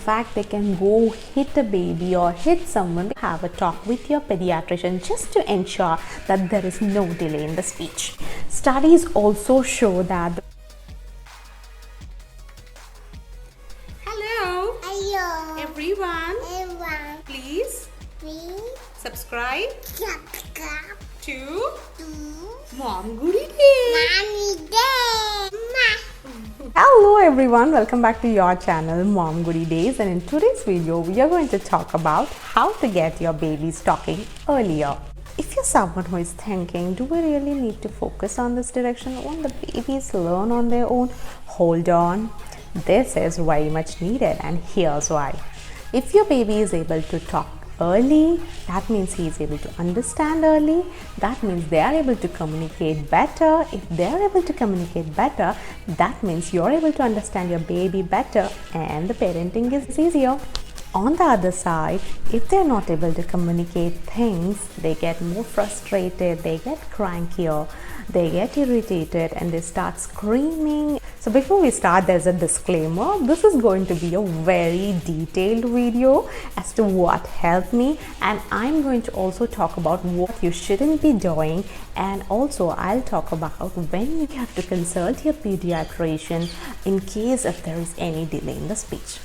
fact, they can go hit a baby or hit someone. Have a talk with your pediatrician just to ensure that there is no delay in the speech. Studies also show that Hello everyone. Please subscribe to MomGudy Days. Hello everyone, welcome back to your channel MomGudy Days, and in today's video we are going to talk about how to get your babies talking earlier. If you're someone who is thinking, do we really need to focus on this direction? Won't the babies learn on their own? Hold on, this is very much needed, and here's why. If your baby is able to talk early, that means he is able to understand early. That means they are able to communicate better. If they are able to communicate better, that means you're able to understand your baby better and the parenting is easier. On the other side, if they're not able to communicate things, they get more frustrated, they get crankier, they get irritated, and they start screaming. So before we start, there's a disclaimer. This is going to be a very detailed video as to what helped me, and I'm going to also talk about what you shouldn't be doing, and also I'll talk about when you have to consult your pediatrician in case if there is any delay in the speech.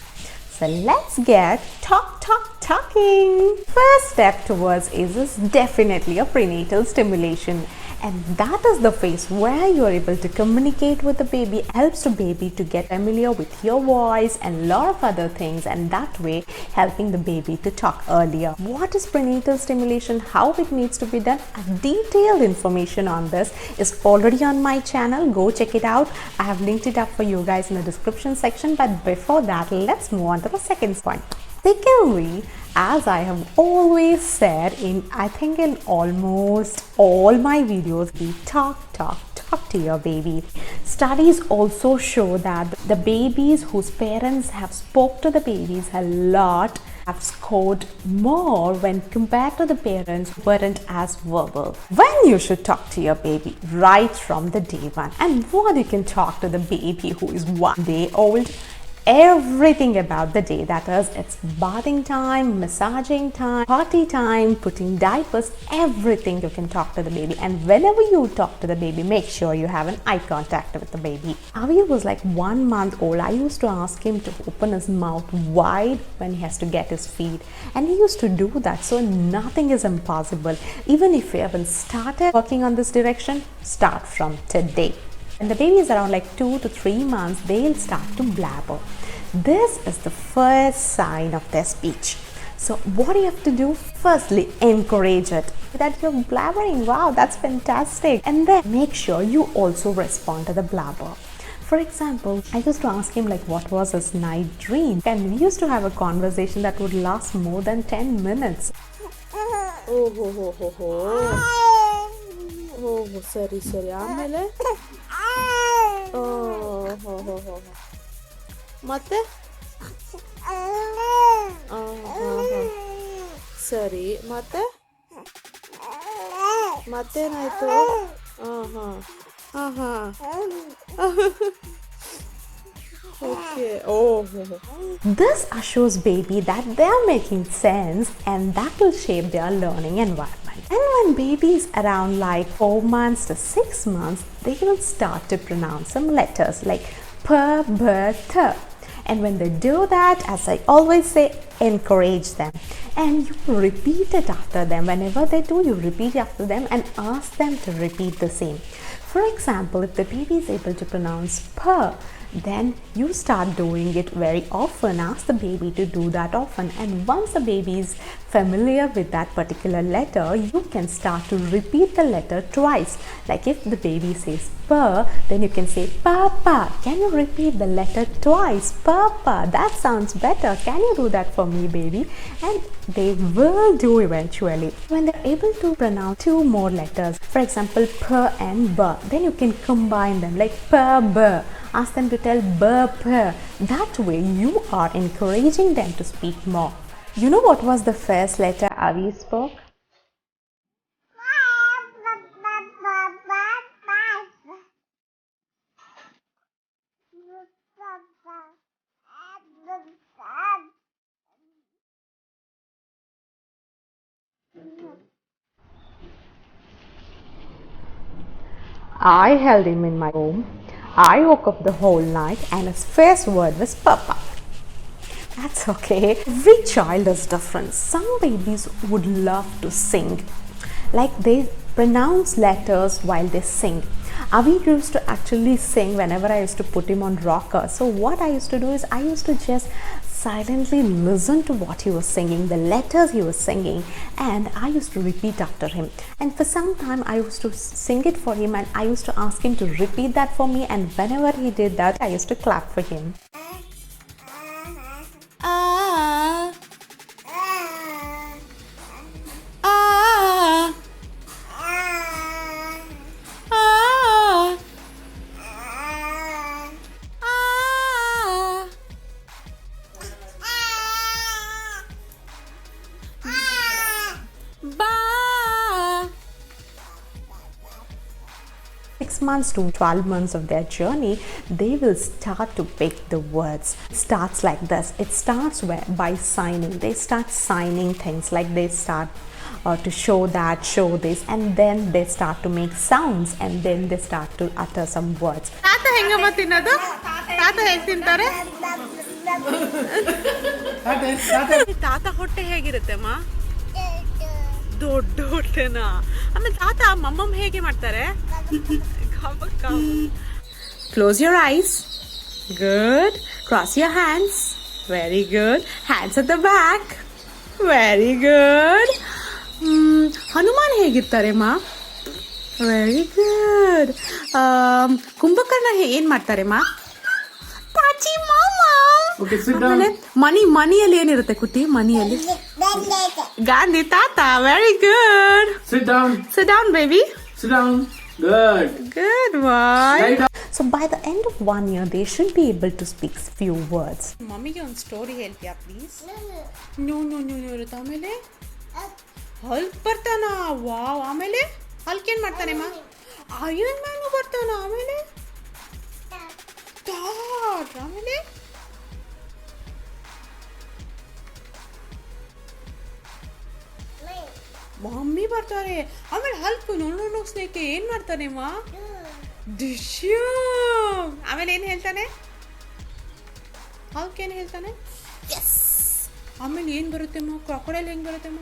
So let's get talking. First step towards is definitely a prenatal stimulation, and that is the phase where you are able to communicate with the baby, helps the baby to get familiar with your voice and a lot of other things, and that way helping the baby to talk earlier. What is prenatal stimulation, how it needs to be done, a detailed information on this is already on my channel. Go check it out. I have linked it up for you guys in the description section. But before that, let's move on to the second point. Secondly, as I have always said in almost all my videos, we talk to your baby. Studies also show that the babies whose parents have spoke to the babies a lot have scored more when compared to the parents who weren't as verbal. When you should talk to your baby right from the day one, and what you can talk to the baby who is 1 day old. Everything about the day, that is, it's bathing time, massaging time, potty time, putting diapers, everything you can talk to the baby. And whenever you talk to the baby, make sure you have an eye contact with the baby. Avi was like 1 month old. I used to ask him to open his mouth wide when he has to get his feed, and he used to do that. So nothing is impossible. Even if you haven't started working on this direction, start from today. When the baby is around like 2 to 3 months, they'll start to blabber. This is the first sign of their speech. So what do you have to do? Firstly, encourage it. That you're blabbering, wow, that's fantastic. And then make sure you also respond to the blabber. For example, I used to ask him like what was his night dream, and we used to have a conversation that would last more than 10 minutes. ಸರಿ ಆಮೇಲೆ ಮತ್ತೆ ಸರಿ ಮತ್ತೇನಾಯ್ತು Okay. This assures baby that they are making sense, and that will shape their learning environment. And when baby is around like 4 months to 6 months, they will start to pronounce some letters like p, b, th. And when they do that, as I always say, encourage them. And you repeat it after them. Whenever they do, you repeat after them and ask them to repeat the same. For example, if the baby is able to pronounce p, then you start doing it very often. Ask the baby to do that often, and once the baby is familiar with that particular letter, you can start to repeat the letter twice. Like if the baby says pa, then you can say papa. Can you repeat the letter twice? Papa, that sounds better. Can you do that for me, baby? And they will do eventually. When they're able to pronounce 2 more letters, for example p and b, then you can combine them like pa b. Ask them to tell b, p. That way you are encouraging them to speak more. You know what was the first letter Avi spoke? I held him in my home. I woke up the whole night and his first word was Papa. That's okay. Every child is different. Some babies would love to sing. Like they pronounce letters while they sing. Avi used to actually sing whenever I used to put him on rocker. So what I used to do is I used to just silently listen to what he was singing, the letters he was singing, and I used to repeat after him. And for some time I used to sing it for him and I used to ask him to repeat that for me, and whenever he did that I used to clap for him. Ah. Ah. Ah. Ah. Ba. 6 months to 12 months of their journey, they will start to pick the words. It starts like this. It starts by signing. They start signing things, like they start to show that, show this, and then they start to make sounds, and then they start to utter some words. ತಾತ ಹೆಂಗಮ್ಮ ತಿನ್ನೋದು? ತಾತ ಹೇಗೆ ತಿಂತಾರೆ? ತಾತ ಹೊಟ್ಟೆ ಹೇಗಿರುತ್ತೆ ಅಮ್ಮ? ದೊಡ್ಡ ಹೊಟ್ಟೆನಾ? ಆಮೇಲೆ ತಾತ ಮಮ್ಮಮ್ಮ ಹೇಗೆ ಮಾಡ್ತಾರೆ? Close your eyes. Good. Cross your hands. Very good. Hands at the back. Very good. Hanuman ಹೇಗಿರ್ತಾರೆ ಮಾ? Very good. ಕುಂಭಕರ್ಣ ಏನ್ ಮಾಡ್ತಾರೆ ಮಾ? ತಾಚಿ ಮಾಮ. ಆಮೇಲೆ ಮನಿಯಲ್ಲಿ ಏನಿರುತ್ತೆ ಕುಟ್ಟಿ? ಮನಿಯಲ್ಲಿ ಗಾಂಧಿ ತಾತ. Very good. Sit down. Sit down, baby. Sit down. Good. Good one. So by the end of 1 year, they should be able to speak few words. ಮಮ್ಮಿಗೆ ಒಂದು ಸ್ಟೋರಿ ಹೇಳ್ತೀಯಾ ಪ್ಲೀಸ್? ನೋ ಇರುತ್ತೆ. ಆಮೇಲೆ ಹಲ್ಕ್ ಬರ್ತಾನ. ವಾವ್. ಆಮೇಲೆ Hulk ಏನ್ ಮಾಡ್ತಾನೆಮ್ಮ? Iron man ಬರ್ತಾನ. ಆಮೇಲೆ ಥಾರ್. ಆಮೇಲೆ ಮಮ್ಮಿ ಬರ್ತಾರೆ. ಆಮೇಲೆ ಹಲ್ಕ್ ನೋಡೋ ಸ್ನೇಕ್ ಏನ್ ಮಾಡ್ತಾನೆಮ್ಮ? ಡಿಶ್ಯೂ. ಆಮೇಲೆ ಏನ್ ಹೇಳ್ತಾನೆ? ಹಲ್ಕ್ ಏನ್ ಹೇಳ್ತಾನೆ? ಎಸ್. ಆಮೇಲೆ ಏನ್ ಬರುತ್ತೆಮ್ಮ? ಕ್ರಾಕೊಡೈಲ್ ಹೆಂಗ್ ಬರುತ್ತೆಮ್ಮ?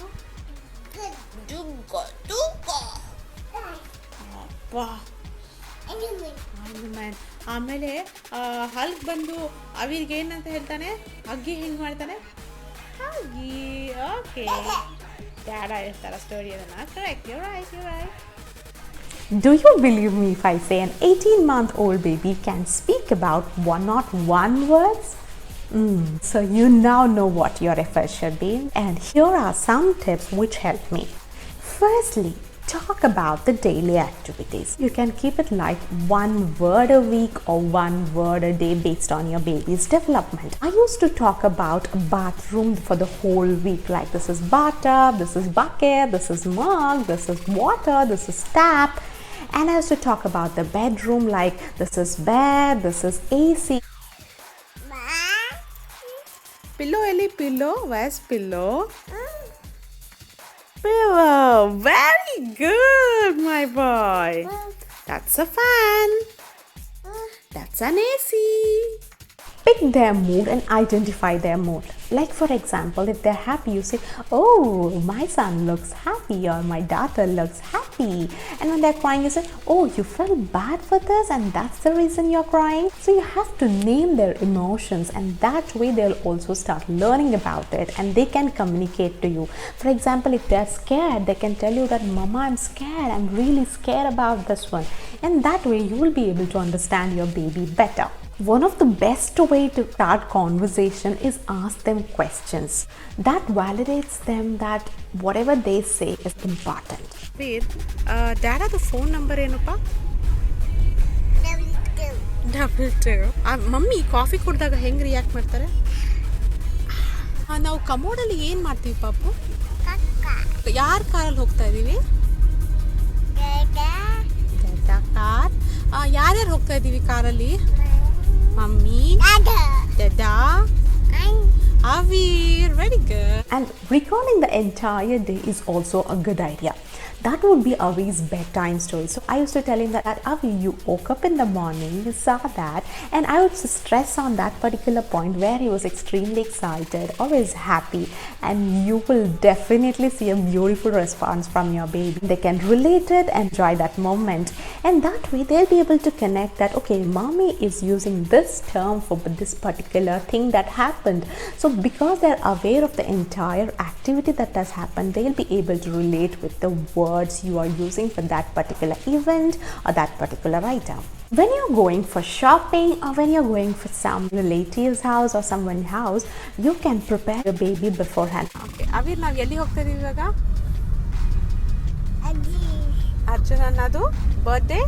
ಆಮೇಲೆ ಹಲ್ಕ್ ಬಂದು ಅವಿಗೆ ಏನಂತ ಹೇಳ್ತಾನೆ? ಅಗ್ಗಿ ಹೆಂಗ್ ಮಾಡ್ತಾನೆ? ಅಗ್ಗಿ. ಓಕೆ. ಡ್ಯಾಡ ಹೇಳ್ತಾರ ಸ್ಟೋರಿ ಅದನ್ನ. Correct. You're right. Do you believe me if I say an 18-month-old baby can speak about not one words? So you now know what your effort should be, and here are some tips which help me. Firstly, talk about the daily activities. You can keep it like 1 word a week or 1 word a day based on your baby's development. I used to talk about a bathroom for the whole week, like this is bathtub, this is bucket, this is mug, this is water, this is tap. And I used to talk about the bedroom, like this is bed, this is AC. Pillow, Ellie, pillow. Where's pillow? Pillow. Very good, my boy. That's a fan. That's an AC. Pick their mood and identify their mood. Like for example, if they're happy, you say, oh, my son looks happy, or my daughter looks happy. And when they're crying, you say, oh, you felt bad for this and that's the reason you're crying. So you have to name their emotions, and that way they'll also start learning about it and they can communicate to you. For example, if they're scared, they can tell you that, Mama, I'm scared, I'm really scared about this one. And that way you will be able to understand your baby better. One of the best way to start conversation is ask them questions. That validates them that whatever they say is important. Veer, ಡ್ಯಾಡದು phone number ಏನಪ್ಪ? 22. Mummy coffee ಕುಡಿದಾಗ ಹೆಂಗೆ react ಮಾಡ್ತಾರೆ? ನಾವು ಕಮೋಡಲ್ಲಿ ಏನು ಮಾಡ್ತೀವಿ ಪಾಪು? ಯಾರ ಕಾರಲ್ಲಿ ಹೋಗ್ತಾ ಇದ್ದೀವಿ? ಕಾರ್. ಯಾರ್ಯಾರು ಹೋಗ್ತಾ ಇದ್ದೀವಿ ಕಾರಲ್ಲಿ? Mummy, Dada, Avir. Very good. And recalling the entire day is also a good idea. That would be Avi's bedtime story. So I used to tell him that Avi, you woke up in the morning, you saw that, and I would stress on that particular point where he was extremely excited, always happy, and you will definitely see a beautiful response from your baby. They can relate it and enjoy that moment, and that way they'll be able to connect that, okay, mommy is using this term for this particular thing that happened. So because they're aware of the entire activity that has happened, they'll be able to relate with the words you are using for that particular event or that particular item. When you're going for shopping or when you're going for some relative's house or someone's house, you can prepare your baby beforehand. Okay, Avir, ನಾವು ಎಲ್ಲಿ ಹೋಗ್ತಾ ಇದೀವಿ ಇವಾಗ? ಅರ್ಜುನನ್ನದು birthday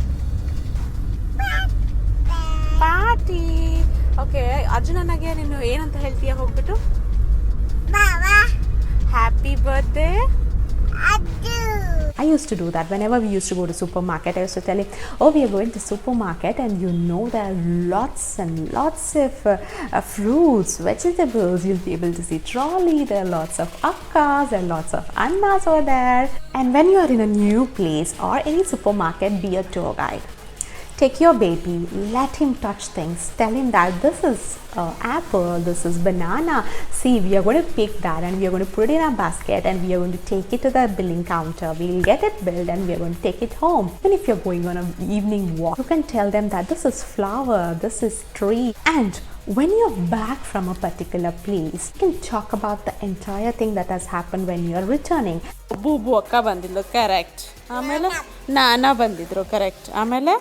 party. Okay, ಅರ್ಜುನನಿಗೆ ನೀನು ಏನಂತ ಹೇಳ್ತೀಯ ಹೋಗ್ಬಿಟ್ಟು? Happy birthday. I used to do that whenever we used to go to supermarket. I used to tell him, oh, we are going to supermarket and you know there are lots and lots of fruits, vegetables. You'll be able to see trolley. There are lots of akkas, there are lots of annas over there. And when you are in a new place or any supermarket, be a tour guide. Take your baby, let him touch things, tell him that this is apple, this is banana. See, we are going to pick that and we are going to put it in a basket and we are going to take it to the billing counter. We will get it billed and we are going to take it home. Even if you're going on an evening walk, you can tell them that this is flower, this is tree. And when you're back from a particular place, you can talk about the entire thing that has happened when you're returning. ಬೂಬು ಅಕ್ಕ ಬಂದಿದ್ಲು, correct. ಆಮೇಲೆ ನಾನಾ ಬಂದಿದ್ರು, correct. ಆಮೇಲೆ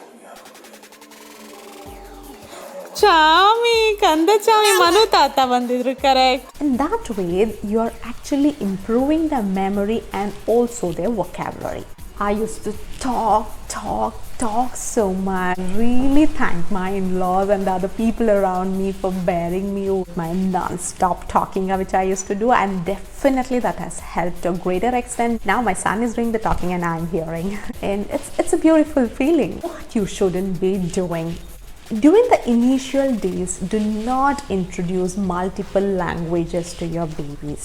ಚಾಮಿ, ಕಂದ ಚಾಮಿ, ಮನು ತಾತ ಬಂದಿದ್ರು, correct. And that way you are actually improving their memory and also their vocabulary. I used to talk so much. Really thank my in-laws and the other people around me for bearing me with my non-stop talking which I used to do, and definitely that has helped to a greater extent. Now my son is doing the talking and I'm hearing and it's a beautiful feeling. What you shouldn't be doing during the initial days, do not introduce multiple languages to your babies,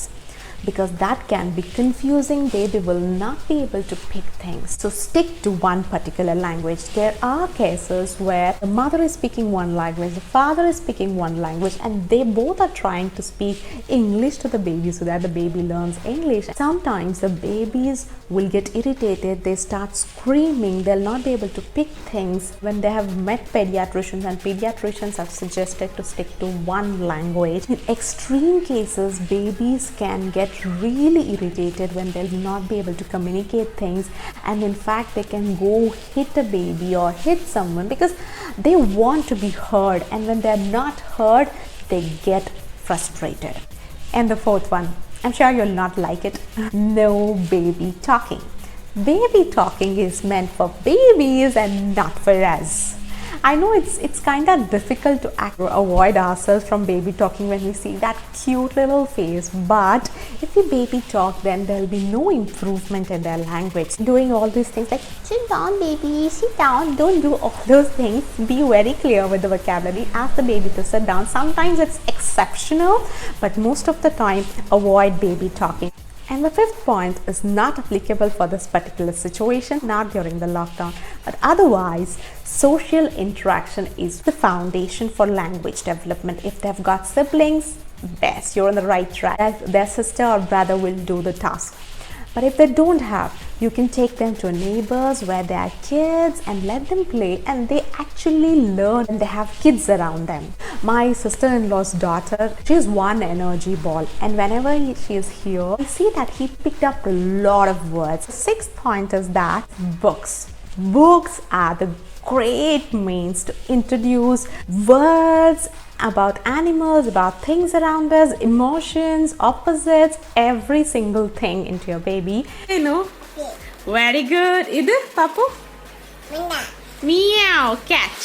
because that can be confusing. Baby will not be able to pick things. So stick to one particular language. There are cases where the mother is speaking one language, the father is speaking one language, and they both are trying to speak English to the baby so that the baby learns English. Sometimes the babies will get irritated, they start screaming, they'll not be able to pick things when they have met pediatricians, and pediatricians have suggested to stick to one language. In extreme cases, babies can get really irritated when they'll not be able to communicate things, and in fact they can go hit a baby or hit someone because they want to be heard, and when they're not heard they get frustrated. And the fourth one, I'm sure you'll not like it. No baby talking. Baby talking is meant for babies and not for us. I know it's kind of difficult to avoid ourselves from baby talking when we see that cute little face, but if the baby talk, then there'll be no improvement in their language. Doing all these things like sit down baby, sit down, don't do all those things. Be very clear with the vocabulary, ask the baby to sit down. Sometimes it's exceptional, but most of the time avoid baby talking. And the fifth point is not applicable for this particular situation, not during the lockdown, but otherwise social interaction is the foundation for language development. If they've got siblings, best, you're on the right track. Their sister or brother will do the task. But if they don't have, you can take them to neighbors where there are kids and let them play, and they actually learn and they have kids around them. My sister-in-law's daughter, she's one energy ball, and whenever she is here, I see that he picked up a lot of words. The sixth point is that books. Books are the great means to introduce words about animals, about things around us, emotions, opposites, every single thing into your baby. You know? Very good. Idu, Papu? Meow. Catch.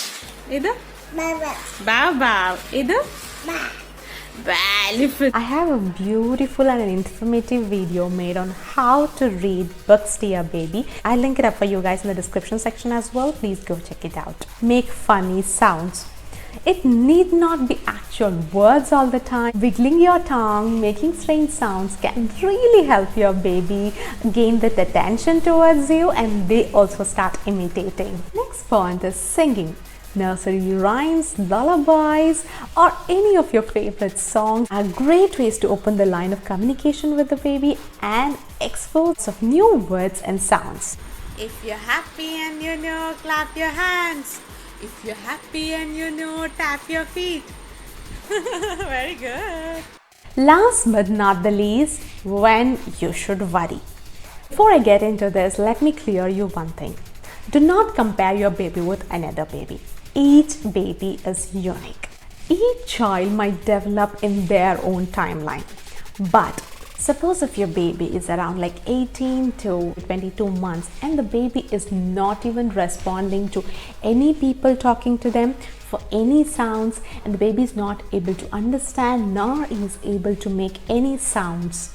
Idu? Bow bow. Idu? Elephant. I have a beautiful and an informative video made on how to read books to your baby. I'll link it up for you guys in the description section as well. Please go check it out. Make funny sounds. It need not be actual words all the time. Wiggling your tongue, making strange sounds can really help your baby gain that attention towards you, and they also start imitating. Next point is singing. Nursery rhymes, lullabies, or any of your favorite songs are great ways to open the line of communication with the baby and expose of new words and sounds. If you're happy and you know, clap your hands. If you're happy and you know, tap your feet. Very good. Last but not the least, when you should worry. Before I get into this, let me clear you one thing. Do not compare your baby with another baby. Each baby is unique. Each child might develop in their own timeline. But suppose if your baby is around like 18 to 22 months and the baby is not even responding to any people talking to them for any sounds, and the baby is not able to understand nor is able to make any sounds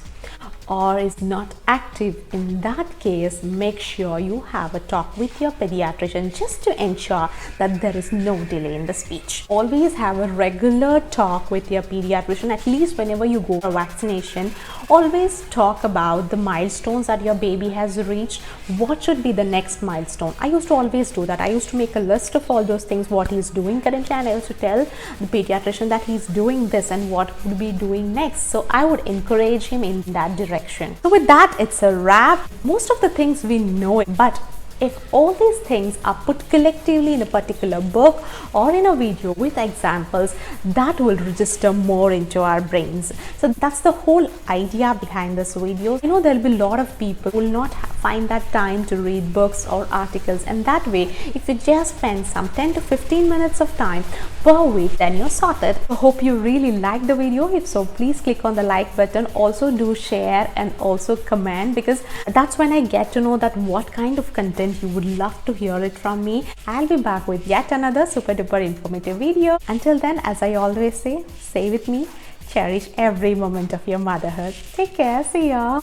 or is not active, in that case, make sure you have a talk with your pediatrician just to ensure that there is no delay in the speech. Always have a regular talk with your pediatrician, at least whenever you go for vaccination. Always talk about the milestones that your baby has reached. What should be the next milestone? I used to always do that. I used to make a list of all those things, what he's doing currently, and I used to tell the pediatrician that he's doing this and what would be doing next. So I would encourage him in that direction. So with that, it's a wrap. Most of the things we know, but if all these things are put collectively in a particular book or in a video with examples, that will register more into our brains. So that's the whole idea behind this video. You know, there'll be a lot of people who will not find that time to read books or articles, and that way, if you just spend some 10 to 15 minutes of time per week, then you're sorted. I hope you really liked the video. If so, please click on the like button. Also do share and also comment, because that's when I get to know that what kind of content you would love to hear it from me. I'll be back with yet another super duper informative video. Until then, as I always say, stay with me, cherish every moment of your motherhood. Take care. See ya.